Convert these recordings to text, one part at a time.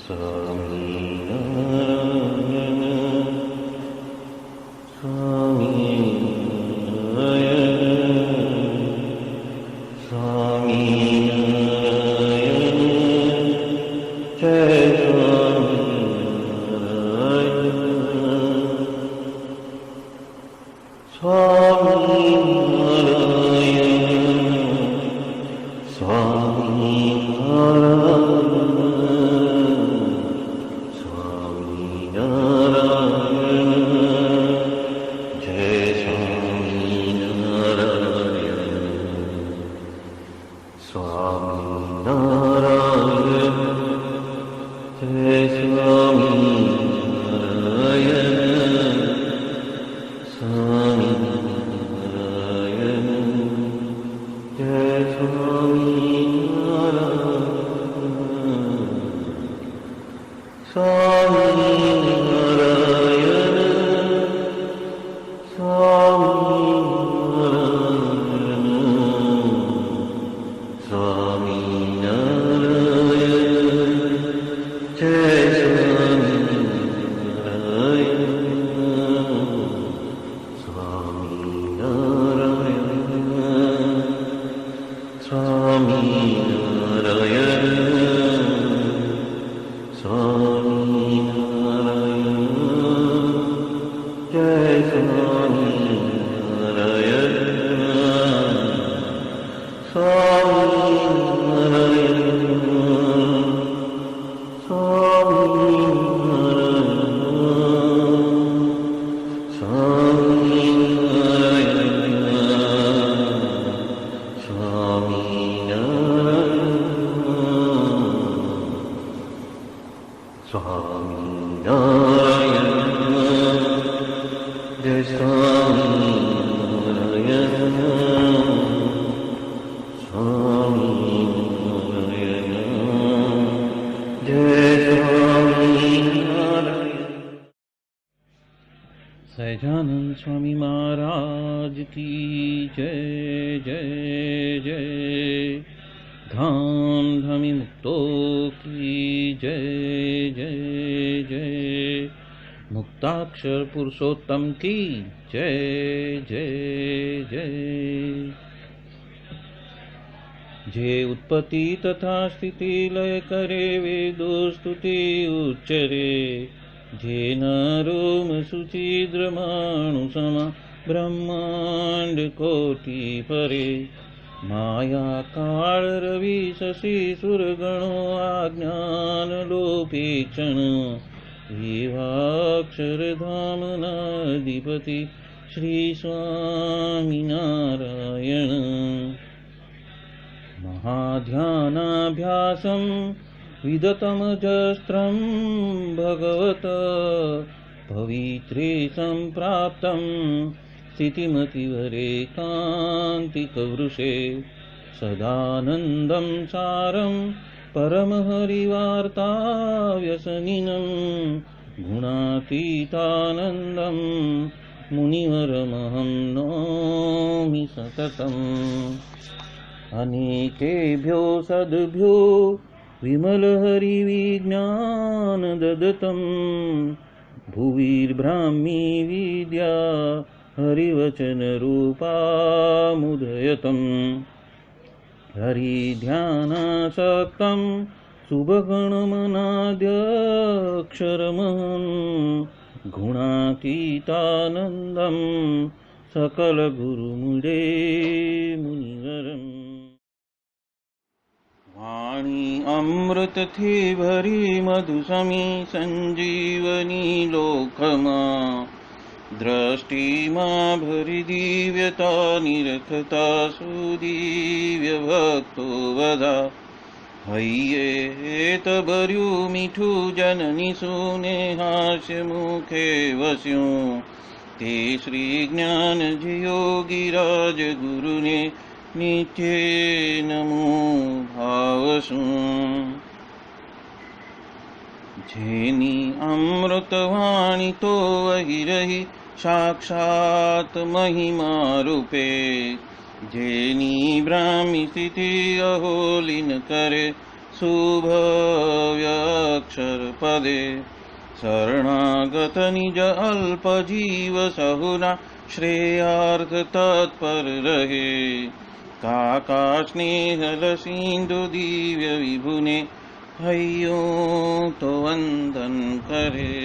स्वामीनारायण स्वामीनारायण स्वामीनारायण जय स्वामीनारायण स्वामीनारायण स्वामीनारायण जय स्वामीनारायण स्वामीनारायण जय स्वामीनारायण स्वामीनारायण जय स्वामीनारायण स्वामीनारायण स्वामीनारायण स्वामीनारायण जय स्वामीनारायण स्वामीनारायण स्वामीनारायण जय स्वामीनारायण स्वामीनारायण स्वामीनारायण जय स्वामीनारायण स्वामीनारायण जय स्वामीनारायण। सहजानंद स्वामी महाराज की जय जय जय। धाम धमी मुक्तों की जय जय जय। मुक्ताक्षर पुरुषोत्तम की जय जय जय। जे उत्पत्ति तथा स्थिति लय करे वेदो स्तुति उच्चरे। जे नरोम सुचिद्रमाणु समा ब्रह्मांड कोटि परे। माया काल रवि शशि सुरगणो आज्ञान लोपेक्षण। एवाक्षरधाम नाधिपति श्री स्वामीनारायण। महाध्यानाभ्यासं विदतमजस्त्रं भगवत पवित्रे सम्प्राप्तं। स्थितिमतिवरे कान्तिकवृषे सदानन्दं सारं परमहरिवार्ताव्यसनिनं। गुणातीतानन्दं मुनिवरमहं नौमि सततम्। अनेकेभ्यो सद्भ्यो विमलहरिविज्ञानदत्तं। भुविर्ब्राह्मी विद्या हरिवचनरूपामुदयतम्। हरिध्यानासक्तं शुभगणमनाद्यक्षरमहं। गुणातीतानन्दं सकलगुरुमुदे मुनिवरम्। वाणी अमृत थी भरी मधुसमी संजीवनी लोकमा। दृष्टि मां भरी दिव्यता निरखता सुदिव्य भक्तो वदा। हय्ये तबर्यु मीठू जननी सुने हास्य मुखे वस्यूं। ते श्री ज्ञान योगिराज गुरुने नित्ये नमो भावसु। जेनी अमृतवाणी तो वही रही साक्षात महिमा रूपे। जेनी ब्राह्मी स्थिति अहोलिन करे शुभव्यक्षर पदे शरणागत निज अल्प जीव सहुना श्रेयार्थ तत्पर रहे काका स्नेहल सिंधु दिव्य विभुने हयो तो वंदन करे।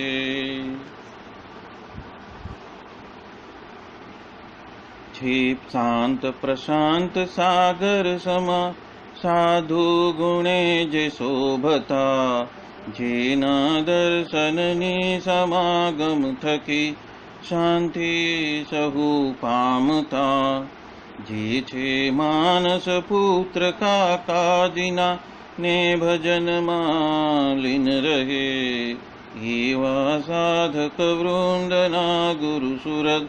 क्षिप शांत प्रशांत सागर समा साधु गुणे जे शोभता जेना दर्शन ने समागम थकी शांति सहु पामता जे छे मानस पुत्र का काजिना ने भजन मालिन रहे एवा साधक वृंदना गुरु सुरत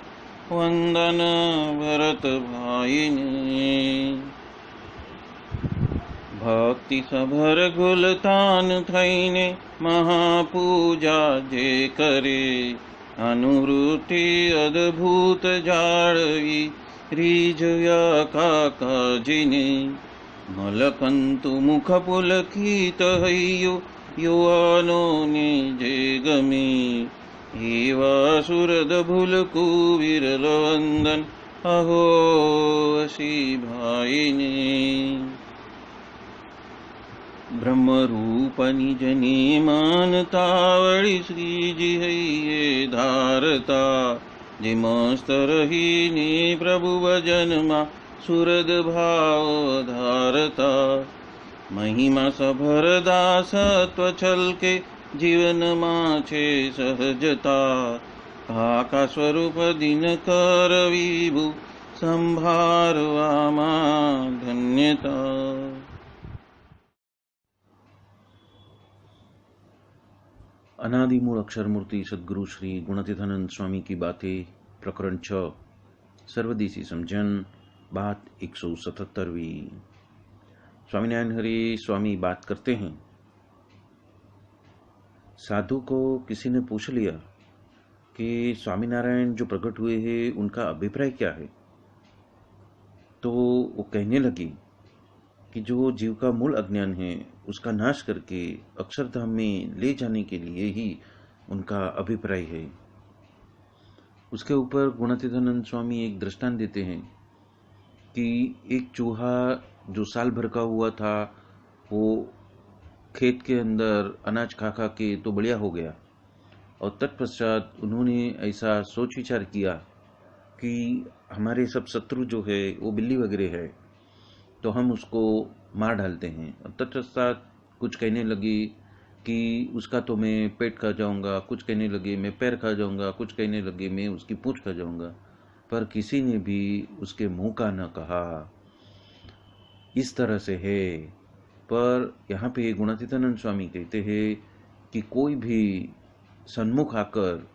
वंदन भरत भाईने। भक्ति सभर गुलतान थईने महापूजा जे करे अनुवृत्ति अद्भुत जाळवी रीझया काकाजीने मलकंतु मुख पुलकित हयो युवानो ने जे गमे एवा सुरद भूलकु विरल वंदन अहो असी भाईने। ब्रह्म रूप निज ने मानतावळी श्रीजी हइये धारता जे मस्त रहीने प्रभु भजन मा सुरद भाव धारता महिमा सभर दासत्व छलके जीवन माछे सहजता काका स्वरूप दिन कर विभु संभारवामा धन्यता। अनादि मूल अक्षर मूर्ति सद्गुरु श्री गुणातीतानंद स्वामी की बातें प्रकरण 6 सर्वदेशी समझन बात 177वीं। स्वामीनारायण हरि स्वामी बात करते हैं। साधु को किसी ने पूछ लिया कि स्वामीनारायण जो प्रकट हुए हैं उनका अभिप्राय क्या है, तो वो कहने लगी कि जो जीव का मूल अज्ञान है उसका नाश करके अक्षरधाम में ले जाने के लिए ही उनका अभिप्राय है। उसके ऊपर गुणातीतानंद स्वामी एक दृष्टांत देते हैं कि एक चूहा जो साल भर का हुआ था वो खेत के अंदर अनाज खा खा के तो बढ़िया हो गया और तत्पश्चात उन्होंने ऐसा सोच विचार किया कि हमारे सब शत्रु जो है वो बिल्ली वगैरह है तो हम उसको मार डालते हैं। और तत्पश्चात कुछ कहने लगी कि उसका तो मैं पेट खा जाऊंगा, कुछ कहने लगे मैं पैर खा जाऊंगा, कुछ कहने लगे मैं उसकी पूंछ खा जाऊंगा, पर किसी ने भी उसके मुंह का न कहा। इस तरह से है। पर यहाँ पे गुणातीतानंद स्वामी कहते हैं कि कोई भी सन्मुख आकर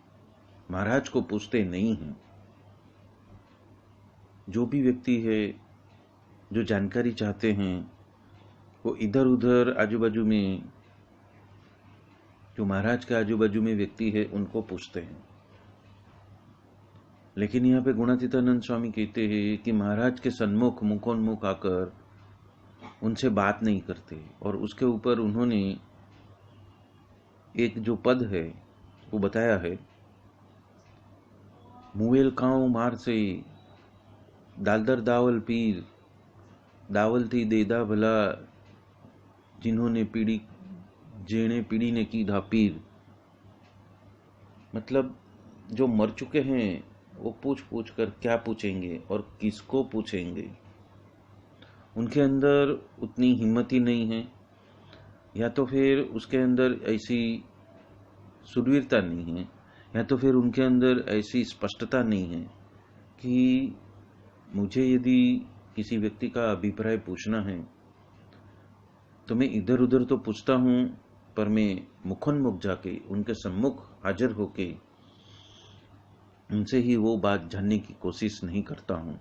महाराज को पूछते नहीं हैं। जो भी व्यक्ति है जो जानकारी चाहते हैं वो इधर उधर आजू बाजू में जो महाराज के आजू बाजू में व्यक्ति है उनको पूछते हैं। लेकिन यहाँ पे गुणातीतानंद स्वामी कहते हैं कि महाराज के सन्मुख मुखोन्मुख आकर उनसे बात नहीं करते। और उसके ऊपर उन्होंने एक जो पद है वो बताया है, मुवेल खाऊं मार से दालदर दावल पीर दावल थी देदा भला जिन्होंने पीढ़ी जेने पीढ़ी ने की धा पीर। मतलब जो मर चुके हैं वो पूछ पूछ कर क्या पूछेंगे और किसको पूछेंगे। उनके अंदर उतनी हिम्मत ही नहीं है, या तो फिर उसके अंदर ऐसी सुरवीरता नहीं है, या तो फिर उनके अंदर ऐसी स्पष्टता नहीं है कि मुझे यदि किसी व्यक्ति का अभिप्राय पूछना है तो मैं इधर उधर तो पूछता हूँ, पर मैं मुखोन्मुख जाके उनके सम्मुख हाजिर होके उनसे ही वो बात जानने की कोशिश नहीं करता हूँ।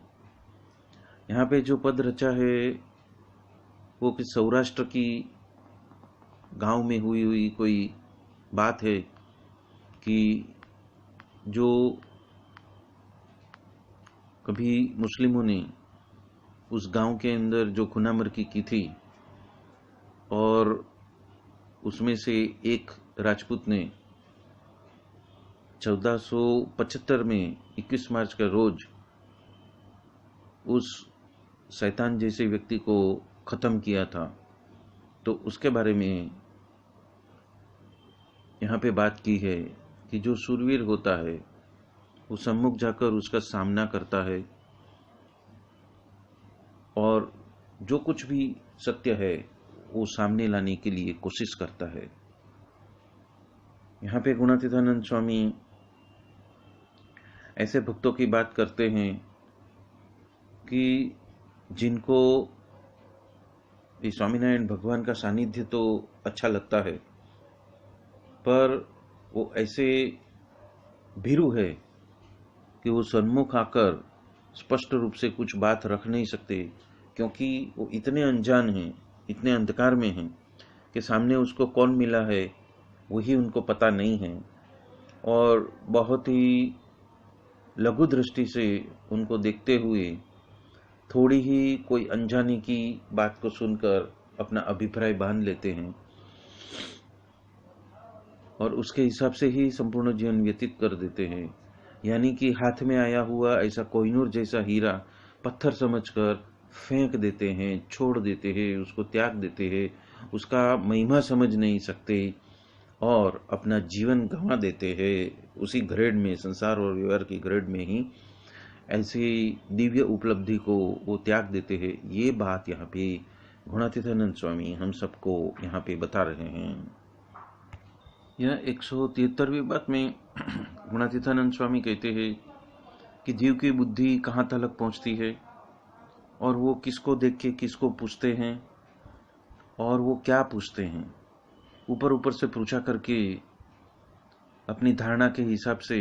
यहाँ पे जो पद रचा है वो कि सौराष्ट्र की गांव में हुई कोई बात है कि जो कभी मुस्लिमों ने उस गांव के अंदर जो खुनामर्की की थी और उसमें से एक राजपूत ने 1475 में 21 मार्च का रोज उस शैतान जैसे व्यक्ति को खत्म किया था। तो उसके बारे में यहाँ पे बात की है कि जो शूरवीर होता है वो सम्मुख जाकर उसका सामना करता है और जो कुछ भी सत्य है वो सामने लाने के लिए कोशिश करता है। यहाँ पे गुणातीतानंद स्वामी ऐसे भक्तों की बात करते हैं कि जिनको ये स्वामीनारायण भगवान का सानिध्य तो अच्छा लगता है, पर वो ऐसे भीरू है कि वो सन्मुख आकर स्पष्ट रूप से कुछ बात रख नहीं सकते, क्योंकि वो इतने अनजान हैं, इतने अंधकार में हैं कि सामने उसको कौन मिला है वही उनको पता नहीं है, और बहुत ही लघु दृष्टि से उनको देखते हुए थोड़ी ही कोई अनजाने की बात को सुनकर अपना अभिप्राय बांध लेते हैं और उसके हिसाब से ही संपूर्ण जीवन व्यतीत कर देते हैं। यानी कि हाथ में आया हुआ ऐसा कोहिनूर जैसा हीरा पत्थर समझकर फेंक देते हैं, छोड़ देते हैं, उसको त्याग देते हैं, उसका महिमा समझ नहीं सकते और अपना जीवन गंवा देते हैं उसी ग्रेड में, संसार और व्यवहार की ग्रेड में ही ऐसी दिव्य उपलब्धि को वो त्याग देते हैं। ये बात यहाँ पे गुणातीतानंद स्वामी हम सबको यहाँ पे बता रहे हैं। यह 173वीं बात में गुणातीतानंद स्वामी कहते हैं कि जीव की बुद्धि कहाँ तक पहुँचती है और वो किसको देख के किसको पूछते हैं और वो क्या पूछते हैं। ऊपर ऊपर से पूछा करके अपनी धारणा के हिसाब से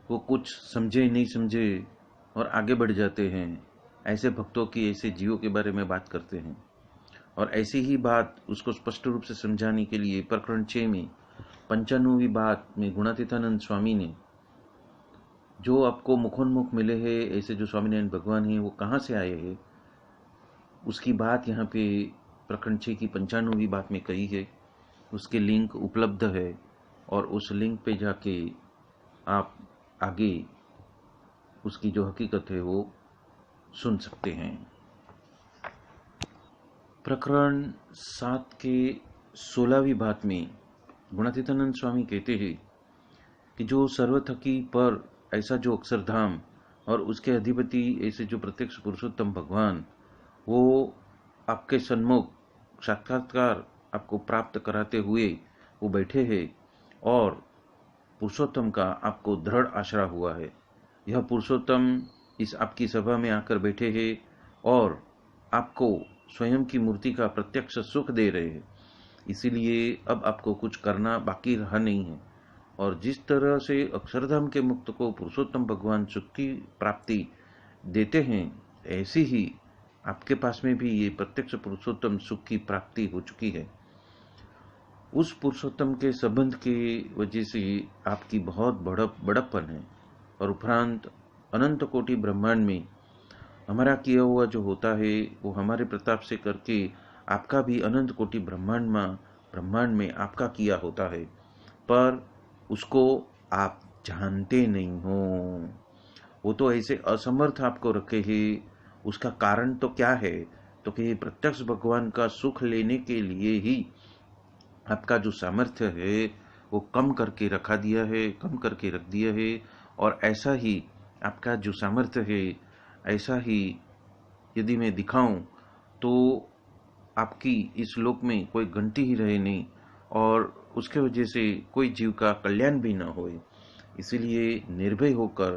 वो कुछ समझे नहीं समझे और आगे बढ़ जाते हैं। ऐसे भक्तों की, ऐसे जीवों के बारे में बात करते हैं। और ऐसी ही बात उसको स्पष्ट रूप से समझाने के लिए प्रकरण 6 में 95वीं बात में गुणातीतानंद स्वामी ने जो आपको मुखोन्मुख मिले हैं ऐसे जो स्वामीनारायण भगवान हैं वो कहाँ से आए हैं, उसकी बात यहाँ पे प्रकरण 6 की 95वीं बात में कही है। उसके लिंक उपलब्ध है और उस लिंक पे जाके आप आगे उसकी जो हकीकत है वो सुन सकते हैं। प्रकरण 7 के 16वीं बात में गुणातीतानंद स्वामी कहते हैं कि जो सर्वथकी पर ऐसा जो अक्षरधाम और उसके अधिपति ऐसे जो प्रत्यक्ष पुरुषोत्तम भगवान वो आपके सन्मुख साक्षात्कार आपको प्राप्त कराते हुए वो बैठे हैं और पुरुषोत्तम का आपको दृढ़ आश्रय हुआ है। यह पुरुषोत्तम इस आपकी सभा में आकर बैठे हैं और आपको स्वयं की मूर्ति का प्रत्यक्ष सुख दे रहे हैं। इसीलिए अब आपको कुछ करना बाकी रहा नहीं है। और जिस तरह से अक्षरधाम के मुक्त को पुरुषोत्तम भगवान सुख की प्राप्ति देते हैं, ऐसी ही आपके पास में भी ये प्रत्यक्ष पुरुषोत्तम सुख की प्राप्ति हो चुकी है। उस पुरुषोत्तम के संबंध के वजह से आपकी बहुत बड़प्पन है और उपरांत अनंत कोटि ब्रह्मांड में हमारा किया हुआ जो होता है वो हमारे प्रताप से करके आपका भी अनंत कोटि ब्रह्मांड में आपका किया होता है, पर उसको आप जानते नहीं हो। वो तो ऐसे असमर्थ आपको रखे हैं। उसका कारण तो क्या है, तो कि प्रत्यक्ष भगवान का सुख लेने के लिए ही आपका जो सामर्थ्य है वो कम करके रखा दिया है, कम करके रख दिया है। और ऐसा ही आपका जो सामर्थ्य है ऐसा ही यदि मैं दिखाऊं तो आपकी इस लोक में कोई घंटी ही रहे नहीं और उसके वजह से कोई जीव का कल्याण भी न होए। इसीलिए निर्भय होकर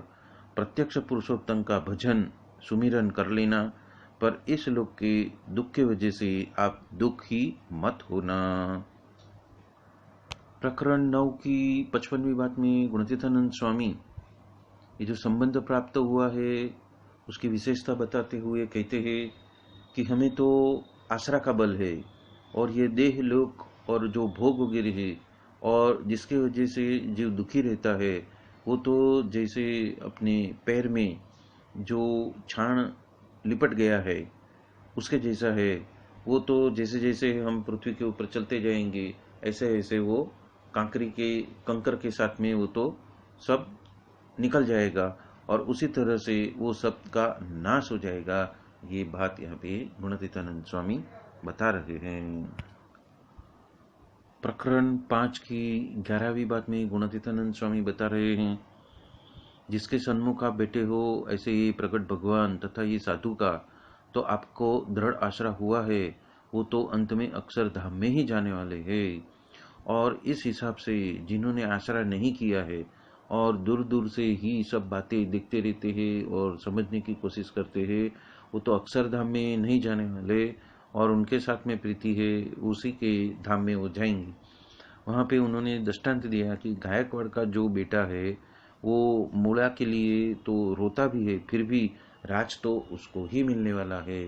प्रत्यक्ष पुरुषोत्तम का भजन सुमिरन कर लेना, पर इस लोक के दुख के वजह से आप दुखी मत होना। प्रकरण 9 की 55वीं बात में गुणातीतानंद स्वामी ये जो संबंध प्राप्त हुआ है उसकी विशेषता बताते हुए कहते हैं कि हमें तो आसरा का बल है और ये देह लोक और जो भोग वगैरह है और जिसके वजह से जीव दुखी रहता है वो तो जैसे अपने पैर में जो छाण लिपट गया है उसके जैसा है। वो तो जैसे जैसे हम पृथ्वी के ऊपर चलते जाएंगे ऐसे ऐसे वो कंकर के साथ में वो तो सब निकल जाएगा और उसी तरह से वो सब का नाश हो जाएगा। ये बात यहाँ पे गुणातीतानंद स्वामी बता रहे हैं। प्रकरण 5 की 11वीं बात में गुणातीतानंद स्वामी बता रहे हैं, जिसके सन्मुख आप बैठे हो ऐसे ये प्रकट भगवान तथा ये साधु का तो आपको दृढ़ आश्रय हुआ है, वो तो अंत में अक्षरधाम में ही जाने वाले हैं। और इस हिसाब से जिन्होंने आश्रय नहीं किया है और दूर दूर से ही सब बातें देखते रहते हैं और समझने की कोशिश करते हैं, वो तो अक्षरधाम में नहीं जाने वाले और उनके साथ में प्रीति है उसी के धाम में वो जाएंगे। वहाँ पे उन्होंने दृष्टांत दिया कि गायकवाड़ का जो बेटा है वो मूला के लिए तो रोता भी है, फिर भी राज तो उसको ही मिलने वाला है।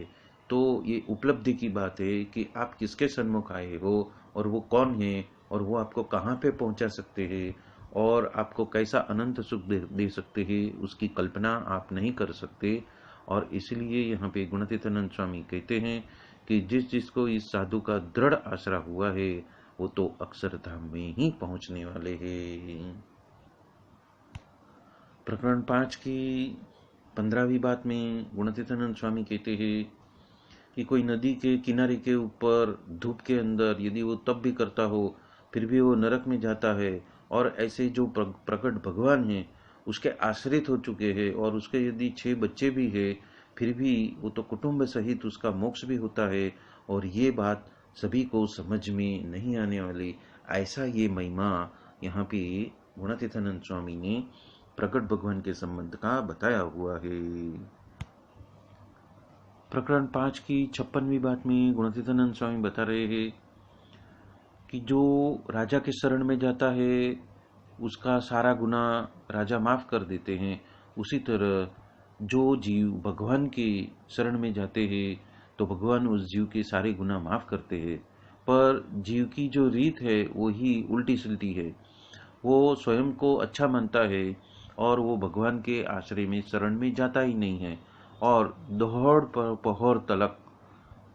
तो ये उपलब्धि की बात है कि आप किसके सन्मुख आए हो और वो कौन है और वो आपको कहाँ पे पहुँचा सकते हैं और आपको कैसा अनंत सुख दे सकते हैं, उसकी कल्पना आप नहीं कर सकते। और इसलिए यहाँ पे गुणातीतानंद स्वामी कहते हैं कि जिसको इस साधु का दृढ़ आश्रय हुआ है वो तो अक्षरधाम में ही पहुंचने वाले हैं। प्रकरण 5 की 15वीं बात में गुणातीतानंद स्वामी कहते हैं कि कोई नदी के किनारे के ऊपर धूप के अंदर यदि वो तप भी करता हो फिर भी वो नरक में जाता है, और ऐसे जो प्रकट भगवान हैं उसके आश्रित हो चुके हैं और उसके यदि 6 बच्चे भी हैं फिर भी वो तो कुटुंब सहित उसका मोक्ष भी होता है। और ये बात सभी को समझ में नहीं आने वाली, ऐसा ये महिमा यहाँ पे गुणातीतानंद स्वामी ने प्रकट भगवान के संबंध का बताया हुआ है। प्रकरण 5 की 56वीं बात में गुणातीतानंद स्वामी बता रहे हैं कि जो राजा के शरण में जाता है उसका सारा गुनाह राजा माफ कर देते हैं, उसी तरह जो जीव भगवान के शरण में जाते हैं तो भगवान उस जीव के सारे गुनाह माफ करते हैं। पर जीव की जो रीत है वो ही उल्टी सुलटी है, वो स्वयं को अच्छा मानता है और वो भगवान के आश्रय में शरण में जाता ही नहीं है और दोहर पर पहर तलक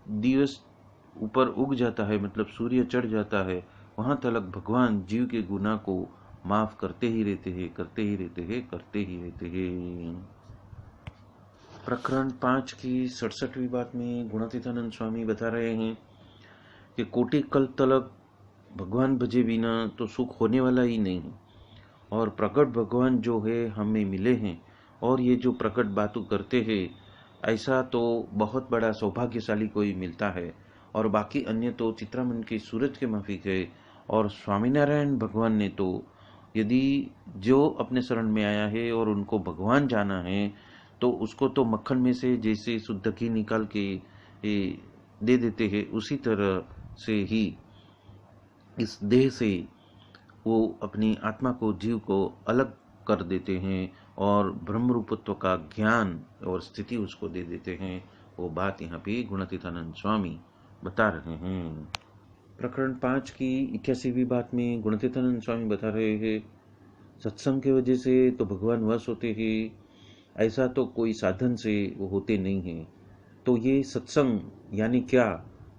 दिवस ऊपर उग जाता है, मतलब सूर्य चढ़ जाता है, वहां तलक भगवान जीव के गुनाह को माफ करते ही रहते हैं, करते ही रहते हैं, करते ही रहते हैं। प्रकरण 5 की 67वीं बात में गुणातीतानंद स्वामी बता रहे हैं कि कोटि कल तलक भगवान भजे बिना तो सुख होने वाला ही नहीं, और प्रकट भगवान जो है हमें मिले हैं और ये जो प्रकट बातों करते हैं ऐसा तो बहुत बड़ा सौभाग्यशाली कोई मिलता है, और बाकी अन्य तो चित्रामन के सूरज के माफिक है। और स्वामीनारायण भगवान ने तो यदि जो अपने शरण में आया है और उनको भगवान जाना है तो उसको तो मक्खन में से जैसे शुद्ध घी निकाल के दे देते हैं, उसी तरह से ही इस देह से वो अपनी आत्मा को, जीव को अलग कर देते हैं और ब्रह्म रूपत्व का ज्ञान और स्थिति उसको दे देते हैं। वो बात यहाँ पे गुणातीतानंद स्वामी बता रहे हैं। प्रकरण 5 की 81वीं बात में गुणातीतानंद स्वामी बता रहे हैं, सत्संग की वजह से तो भगवान वश होते हैं, ऐसा तो कोई साधन से वो होते नहीं हैं। तो ये सत्संग यानी क्या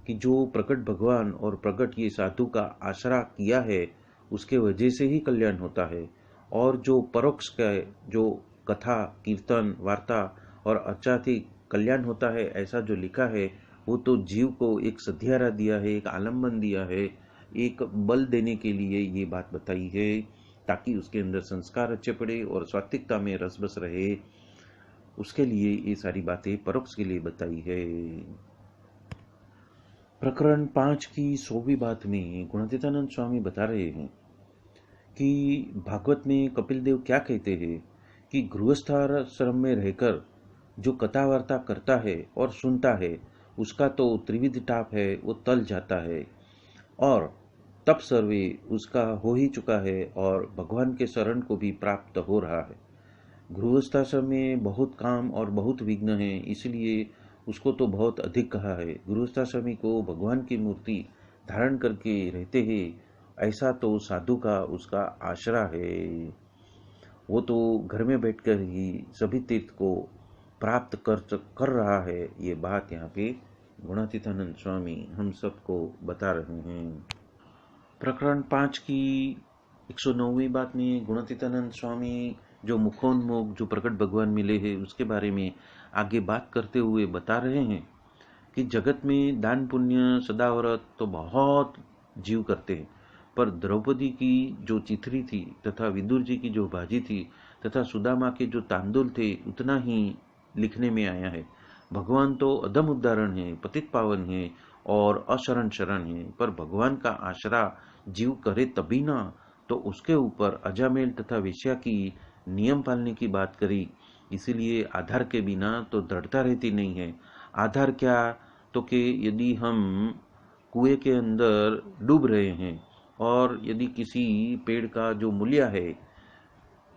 कि जो प्रकट भगवान और प्रकट ये साधु का आश्रय किया है उसके वजह से ही कल्याण होता है, और जो परोक्ष का जो कथा कीर्तन वार्ता और अचाधिक कल्याण होता है ऐसा जो लिखा है वो तो जीव को एक सधियारा दिया है, एक आलम्बन दिया है, एक बल देने के लिए ये बात बताई है ताकि उसके अंदर संस्कार अच्छे पड़े और स्वात्विकता में रस बस रहे, उसके लिए ये सारी बातें परोक्ष के लिए बताई है। प्रकरण 5 की 100वीं बात में गुणातीतानंद स्वामी बता रहे हैं कि भागवत में कपिल देव क्या कहते हैं कि गृहस्थाश्रम में रहकर जो कथा वार्ता करता है और सुनता है उसका तो त्रिविध टाप है, वो तल जाता है और तप सर्वे उसका हो ही चुका है और भगवान के शरण को भी प्राप्त हो रहा है। गृहस्थाश्रम में बहुत काम और बहुत विघ्न है, इसलिए उसको तो बहुत अधिक कहा है। गृहस्थाश्रमी को भगवान की मूर्ति धारण करके रहते हैं, ऐसा तो साधु का उसका आश्रय है, वो तो घर में बैठकर ही सभी तीर्थ को प्राप्त कर रहा है। ये बात यहाँ पे गुणातीतानंद स्वामी हम सबको बता रहे हैं। प्रकरण 5 की 109वीं बात में गुणातीतानंद स्वामी जो मुखोन्मुख जो प्रकट भगवान मिले हैं उसके बारे में आगे बात करते हुए बता रहे हैं कि जगत में दान पुण्य सदाव्रत तो बहुत जीव करते हैं, पर द्रौपदी की जो चिथरी थी तथा विदुर जी की जो भाजी थी तथा सुदामा के जो तांदुल थे उतना ही लिखने में आया है। भगवान तो अदम उदाहरण है, पतित पावन है और अशरण शरण है, पर भगवान का आश्रा जीव करे तभी ना, तो उसके ऊपर अजामेल तथा वेश्या की नियम पालने की बात करी। इसीलिए आधार के बिना तो दृढ़ता रहती नहीं है। आधार क्या, तो कि यदि हम कुएं के अंदर डूब रहे हैं और यदि किसी पेड़ का जो मूल्य है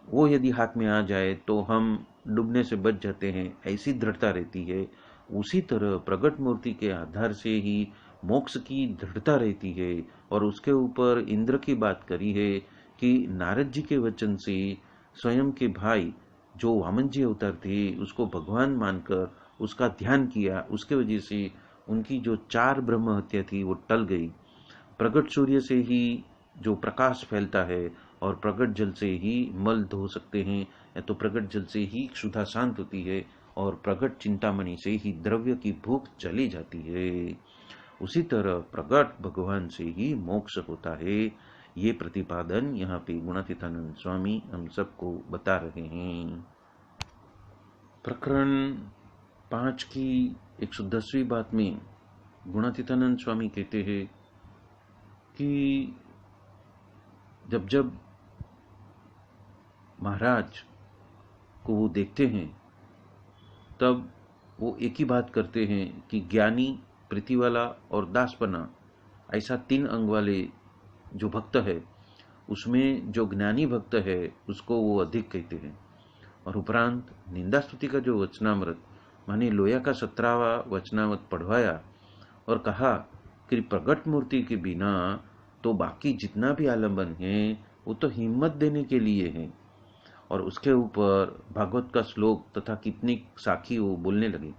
वो यदि हाथ में आ जाए तो हम डूबने से बच जाते हैं, ऐसी दृढ़ता रहती है। उसी तरह प्रगट मूर्ति के आधार से ही मोक्ष की दृढ़ता रहती है। और उसके ऊपर इंद्र की बात करी है कि नारद जी के वचन से स्वयं के भाई जो वामन जी अवतार थे उसको भगवान मानकर उसका ध्यान किया, उसके वजह से उनकी जो 4 ब्रह्म हत्या थी वो टल गई। प्रगट सूर्य से ही जो प्रकाश फैलता है और प्रगट जल से ही मल धो सकते हैं, या तो प्रगट जल से ही क्षुधा शांत होती है और प्रगट चिंतामणि से ही द्रव्य की भूख चली जाती है। उसी तरह प्रगट भगवान से ही मोक्ष होता है। ये प्रतिपादन यहाँ पे गुणातीतानंद स्वामी हम सबको बता रहे हैं। प्रकरण 5 की 110वीं बात में गुणातीतानंद स्वामी कहते हैं कि जब जब महाराज को वो देखते हैं तब वो एक ही बात करते हैं कि ज्ञानी, प्रीतिवाला और दासपना, ऐसा 3 अंग वाले जो भक्त है उसमें जो ज्ञानी भक्त है उसको वो अधिक कहते हैं। और उपरांत निंदा स्तुति का जो वचनामृत माने लोया का 17वां वचनामृत पढ़वाया और कहा कि प्रगट मूर्ति के बिना तो बाकी जितना भी आलंबन है वो तो हिम्मत देने के लिए है। और उसके ऊपर भागवत का श्लोक तथा कितनी साखी वो बोलने लगे।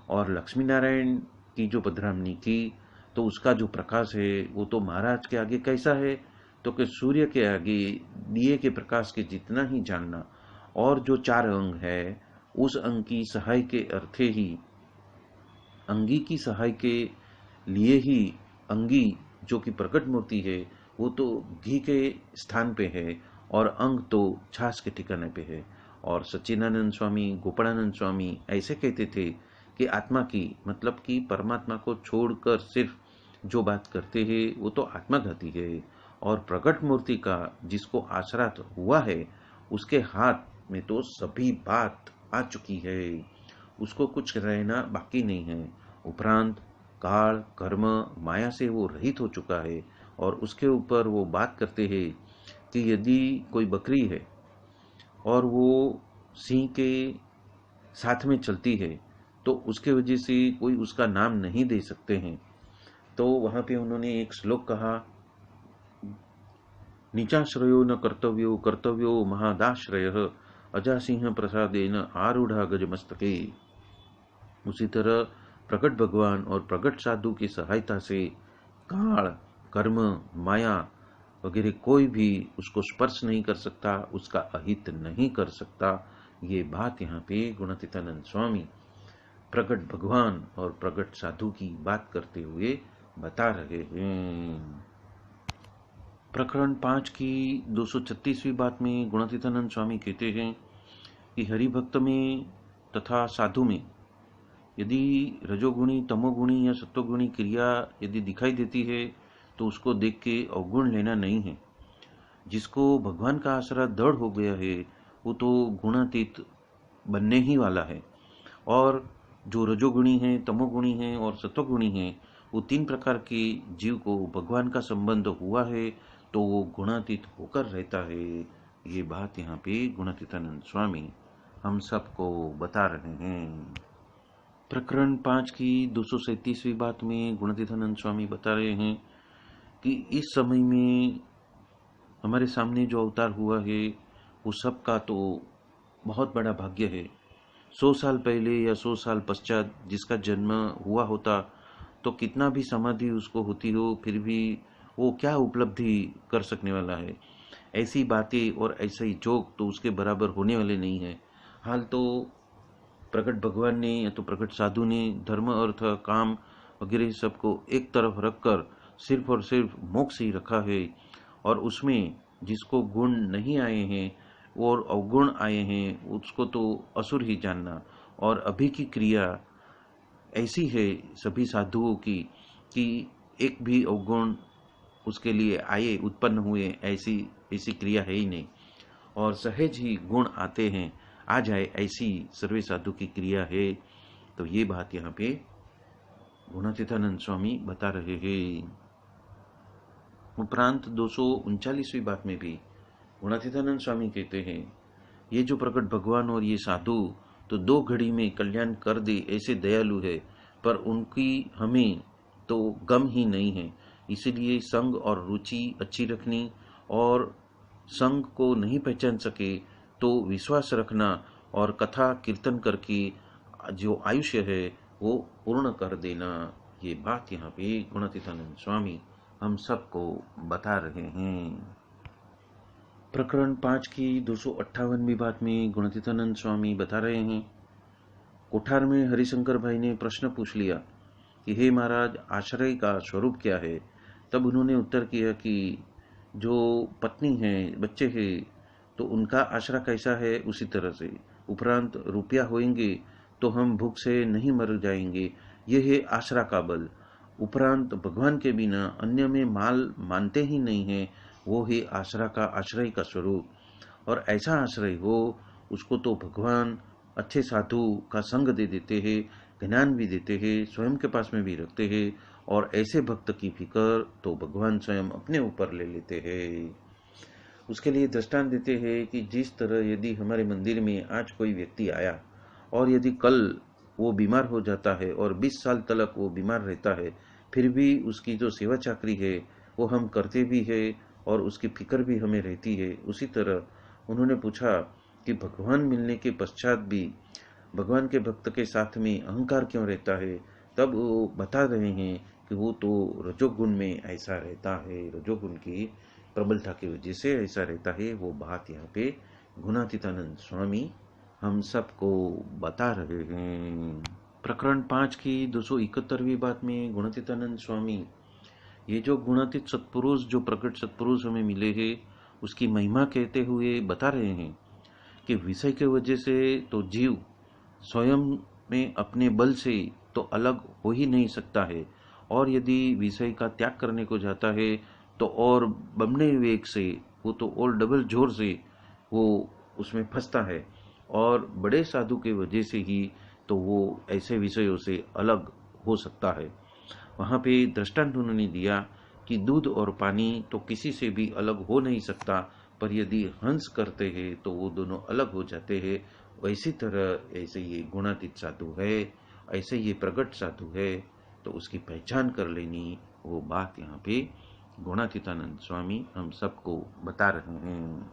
और लक्ष्मी नारायण की जो पधरामनी की तो उसका जो प्रकाश है वो तो महाराज के आगे कैसा है, तो कि सूर्य के आगे दिए के प्रकाश के जितना ही जानना। और जो 4 अंग है उस अंग की सहाय के अर्थे ही अंगी की सहाय के लिए ही अंगी जो कि प्रकट मूर्ति है वो तो घी के स्थान पे है और अंग तो छाछ के ठिकाने पे है। और सच्चिदानंद स्वामी, गोपालानंद स्वामी ऐसे कहते थे कि आत्मा की मतलब कि परमात्मा को छोड़कर सिर्फ जो बात करते हैं वो तो आत्माघाती है। और प्रकट मूर्ति का जिसको आश्रा हुआ है उसके हाथ में तो सभी बात आ चुकी है, उसको कुछ रहना बाकी नहीं है। उपरांत काल, कर्म, माया से वो रहित हो चुका है। और उसके ऊपर वो बात करते हैं कि यदि कोई बकरी है और वो सिंह के साथ में चलती है तो उसके वजह से कोई उसका नाम नहीं दे सकते हैं। तो वहां पे उन्होंने एक श्लोक कहा, नीचाश्रयो न कर्तव्यो कर्तव्यो महादाश्रय अजासिंह प्रसादेन आरूढ़ा गजमस्तके। उसी तरह प्रकट भगवान और प्रकट साधु की सहायता से काल, कर्म, माया वगैरह कोई भी उसको स्पर्श नहीं कर सकता, उसका अहित नहीं कर सकता। ये बात यहाँ पे गुणातीतानंद स्वामी प्रकट भगवान और प्रकट साधु की बात करते हुए बता रहे हैं। प्रकरण 5 की 236वीं बात में गुणातीतानंद स्वामी कहते हैं कि हरिभक्त में तथा साधु में यदि रजोगुणी, तमोगुणी या सत्वगुणी क्रिया यदि दिखाई देती है तो उसको देख के अवगुण लेना नहीं है। जिसको भगवान का आसरा दृढ़ हो गया है वो तो गुणातीत बनने ही वाला है। और जो रजोगुणी है, तमोगुणी है और सत्वगुणी है वो 3 प्रकार के जीव को भगवान का संबंध हुआ है तो वो गुणातीत होकर रहता है। ये बात यहाँ पे गुणातीतानंद स्वामी हम सबको बता रहे हैं। प्रकरण 5 की 237वीं बात में गुणातीतानंद स्वामी बता रहे हैं कि इस समय में हमारे सामने जो अवतार हुआ है वो सबका तो बहुत बड़ा भाग्य है। 100 साल पहले या 100 साल पश्चात जिसका जन्म हुआ होता तो कितना भी समाधि उसको होती हो फिर भी वो क्या उपलब्धि कर सकने वाला है। ऐसी बातें और ऐसे ही जोक तो उसके बराबर होने वाले नहीं है। हाल तो प्रकट भगवान ने या तो प्रकट साधु ने धर्म अर्थ काम वगैरह सबको एक तरफ रखकर सिर्फ और सिर्फ मोक्ष ही रखा है, और उसमें जिसको गुण नहीं आए हैं और अवगुण आए हैं उसको तो असुर ही जानना। और अभी की क्रिया ऐसी है सभी साधुओं की कि एक भी अवगुण उसके लिए आए उत्पन्न हुए ऐसी ऐसी क्रिया है ही नहीं, और सहज ही गुण आते हैं आ जाए ऐसी सर्वे साधु की क्रिया है। तो ये बात यहाँ पे गुणातीतानंद स्वामी बता रहे हैं। उपरांत 239वीं बात में भी गुणातीतानंद स्वामी कहते हैं, ये जो प्रकट भगवान और ये साधु तो 2 घड़ी में कल्याण कर दे ऐसे दयालु है, पर उनकी हमें तो गम ही नहीं है। इसलिए संग और रुचि अच्छी रखनी, और संग को नहीं पहचान सके तो विश्वास रखना, और कथा कीर्तन करके जो आयुष्य है वो पूर्ण कर देना। ये बात यहाँ पे गुणातीतानंद स्वामी हम सबको बता रहे हैं। प्रकरण 5 की 258वीं बात में गुणातीतानंद स्वामी बता रहे हैं, कोठार में हरिशंकर भाई ने प्रश्न पूछ लिया कि हे महाराज, आश्रय का स्वरूप क्या है। तब उन्होंने उत्तर किया कि जो पत्नी है बच्चे हैं तो उनका आश्रय कैसा है उसी तरह से, उपरांत रुपया होएंगे तो हम भूख से नहीं मर जाएंगे, यह है आश्रय का बल। उपरांत भगवान के बिना अन्य में माल मानते ही नहीं है, वो है आश्रय का आश्रय का स्वरूप। और ऐसा आश्रय हो उसको तो भगवान अच्छे साधु का संग दे देते हैं, ज्ञान भी देते हैं, स्वयं के पास में भी रखते हैं, और ऐसे भक्त की फिकर तो भगवान स्वयं अपने ऊपर ले लेते हैं। उसके लिए दृष्टांत देते हैं कि जिस तरह यदि हमारे मंदिर में आज कोई व्यक्ति आया और यदि कल वो बीमार हो जाता है और 20 साल तक वो बीमार रहता है, फिर भी उसकी जो सेवा चाकरी है वो हम करते भी है और उसकी फिक्र भी हमें रहती है। उसी तरह उन्होंने पूछा कि भगवान मिलने के पश्चात भी भगवान के भक्त के साथ में अहंकार क्यों रहता है। तब वो बता रहे हैं कि वो तो रजोगुण में ऐसा रहता है, रजोगुण की प्रबलता की वजह से ऐसा रहता है। वो बात यहाँ पे गुणातीतानंद स्वामी हम सबको बता रहे हैं। प्रकरण 5 की 271वीं बात में गुणातीतानंद स्वामी ये जो गुणातीत सत्पुरुष जो प्रकट सत्पुरुष हमें मिले हैं उसकी महिमा कहते हुए बता रहे हैं कि विषय के वजह से तो जीव स्वयं में अपने बल से तो अलग हो ही नहीं सकता है, और यदि विषय का त्याग करने को जाता है तो और बमने वेग से वो तो और डबल जोर से वो उसमें फंसता है, और बड़े साधु के वजह से ही तो वो ऐसे विषयों से अलग हो सकता है। वहाँ पे दृष्टांत उन्होंने दिया कि दूध और पानी तो किसी से भी अलग हो नहीं सकता, पर यदि हंस करते हैं तो वो दोनों अलग हो जाते हैं। वैसी तरह ऐसे ये गुणातीत साधु है, ऐसे ये प्रकट साधु है, तो उसकी पहचान कर लेनी, वो बात यहाँ पे गुणातीतानंद स्वामी हम सबको बता रहे हैं।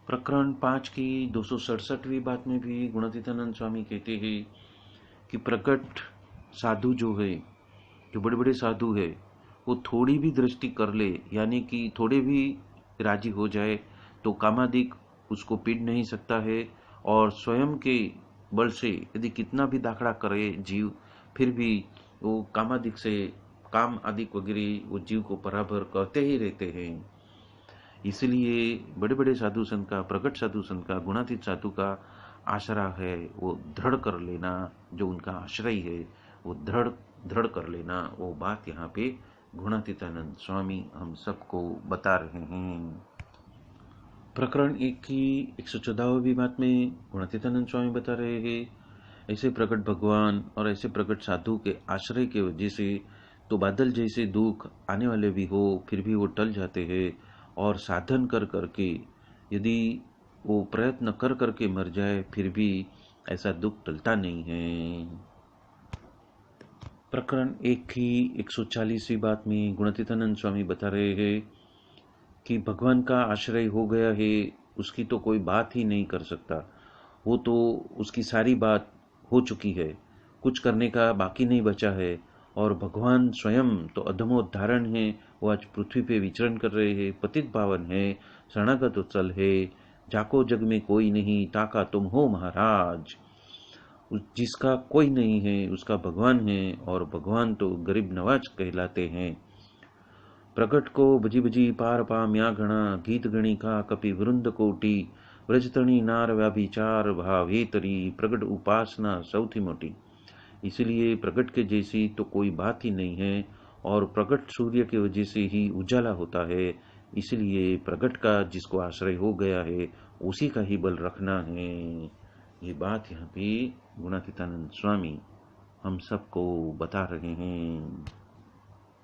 प्रकरण 5 की 267वीं बात में भी गुणातीतानंद स्वामी कहते हैं कि प्रकट साधु जो है, जो बड़े बड़े साधु है, वो थोड़ी भी दृष्टि कर ले, यानी कि थोड़े भी राजी हो जाए तो कामादिक उसको पीड़ नहीं सकता है, और स्वयं के बल से यदि कितना भी दाखड़ा करे जीव, फिर भी वो कामादिक से काम आदिक वगैरह वो जीव को बराबर करते ही रहते हैं। इसलिए बड़े बड़े साधु संत का, प्रकट साधु संत का, गुणातीत साधु का आश्रय है वो दृढ़ कर लेना, जो उनका आश्रय है वो दृढ़ कर लेना। वो बात यहाँ पे गुणातीतानंद स्वामी हम सबको बता रहे हैं। प्रकरण 1 की 114वीं बात में गुणातीतानंद स्वामी बता रहे हैं, ऐसे प्रकट भगवान और ऐसे प्रकट साधु के आश्रय के वजह से तो बादल जैसे दुख आने वाले भी हो फिर भी वो टल जाते हैं, और साधन कर करके यदि वो प्रयत्न कर करके मर जाए फिर भी ऐसा दुख टलता नहीं है। प्रकरण 1 की 140वीं बात में गुणातीतानंद स्वामी बता रहे हैं कि भगवान का आश्रय हो गया है उसकी तो कोई बात ही नहीं कर सकता, वो तो उसकी सारी बात हो चुकी है, कुछ करने का बाकी नहीं बचा है, और भगवान स्वयं तो अधमोद्धारण है, वो आज पृथ्वी पे विचरण कर रहे हैं, पतित पावन है, शरणागत उच्चल है, जाको जग में कोई नहीं, ताका तुम हो महाराज। जिसका कोई नहीं है उसका भगवान है, और भगवान तो गरीब नवाज कहलाते हैं। प्रकट को भजी भजी पार पा म्या गणा, गीत गणिका कपि वृंद कोटि, व्रजतणी नार व्याभिचार भावेतरी, प्रकट उपासना सौथी मोटी। इसलिए प्रकट के जैसी तो कोई बात ही नहीं है, और प्रकट सूर्य की वजह से ही उजाला होता है। इसलिए प्रकट का जिसको आश्रय हो गया है उसी का ही बल रखना है। ये बात यहाँ पे गुणातीतानंद स्वामी हम सबको बता रहे हैं।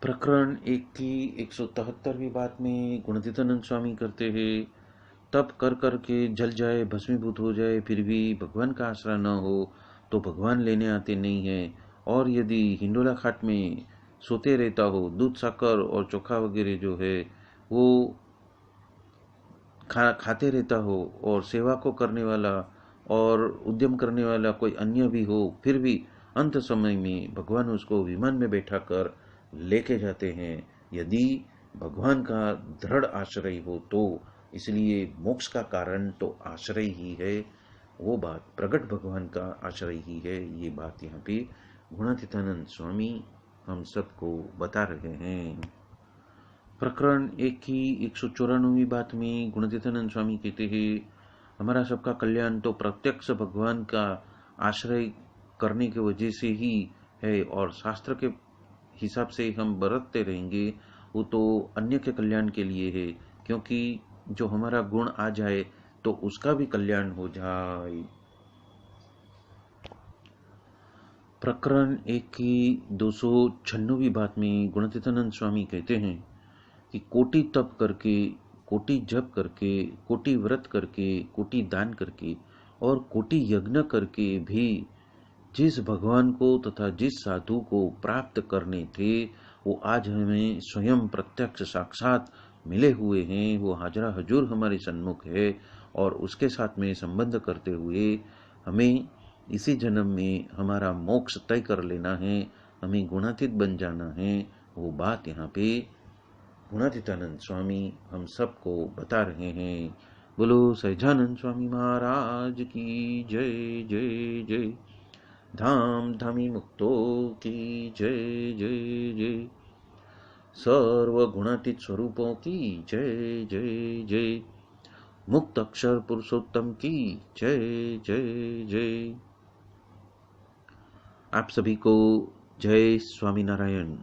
प्रकरण 1 की 173वीं बात में गुणातीतानंद स्वामी करते हैं, तप कर कर के जल जाए, भस्मीभूत हो जाए, फिर भी भगवान का आश्रय न हो तो भगवान लेने आते नहीं है। और यदि हिंडोला खाट में सोते रहता हो, दूध साकर और चोखा वगैरह जो है वो खाते रहता हो, और सेवा को करने वाला और उद्यम करने वाला कोई अन्य भी हो, फिर भी अंत समय में भगवान उसको विमान में बैठा कर लेके जाते हैं, यदि भगवान का दृढ़ आश्रय हो तो। इसलिए मोक्ष का कारण तो आश्रय ही है, वो बात प्रकट भगवान का आश्रय ही है। ये बात यहाँ पे गुणातीतानंद स्वामी हम सबको बता रहे हैं। प्रकरण 1 की 194वीं बात में गुणातीतानंद स्वामी कहते हैं, हमारा सबका कल्याण तो प्रत्यक्ष भगवान का आश्रय करने की वजह से ही है, और शास्त्र के हिसाब से हम बरतते रहेंगे वो तो अन्य के कल्याण के लिए है, क्योंकि जो हमारा गुण आ जाए तो उसका भी कल्याण हो जाए। प्रकरण 1 की 296वीं बात में गुणातीतानंद स्वामी कहते हैं कि कोटि तप करके, कोटि जप करके, कोटि व्रत करके, कोटि दान करके और कोटि यज्ञ करके भी जिस भगवान को तथा जिस साधु को प्राप्त करने थे वो आज हमें स्वयं प्रत्यक्ष साक्षात मिले हुए हैं। वो हाजरा हजूर हमारे सन्मुख है, और उसके साथ में संबंध करते हुए हमें इसी जन्म में हमारा मोक्ष तय कर लेना है, हमें गुणातीत बन जाना है। वो बात यहाँ पे गुणातीतानंद स्वामी हम सबको बता रहे हैं। बोलो सहजानंद स्वामी महाराज की जय जय जय। धाम धामी मुक्तो की जय जय जय। सर्व गुणातीत स्वरूपों की जय जय जय। मुक्त अक्षर पुरुषोत्तम की जय जय जय। आप सभी को जय स्वामीनारायण।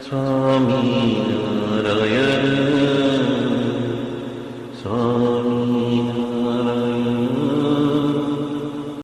Swami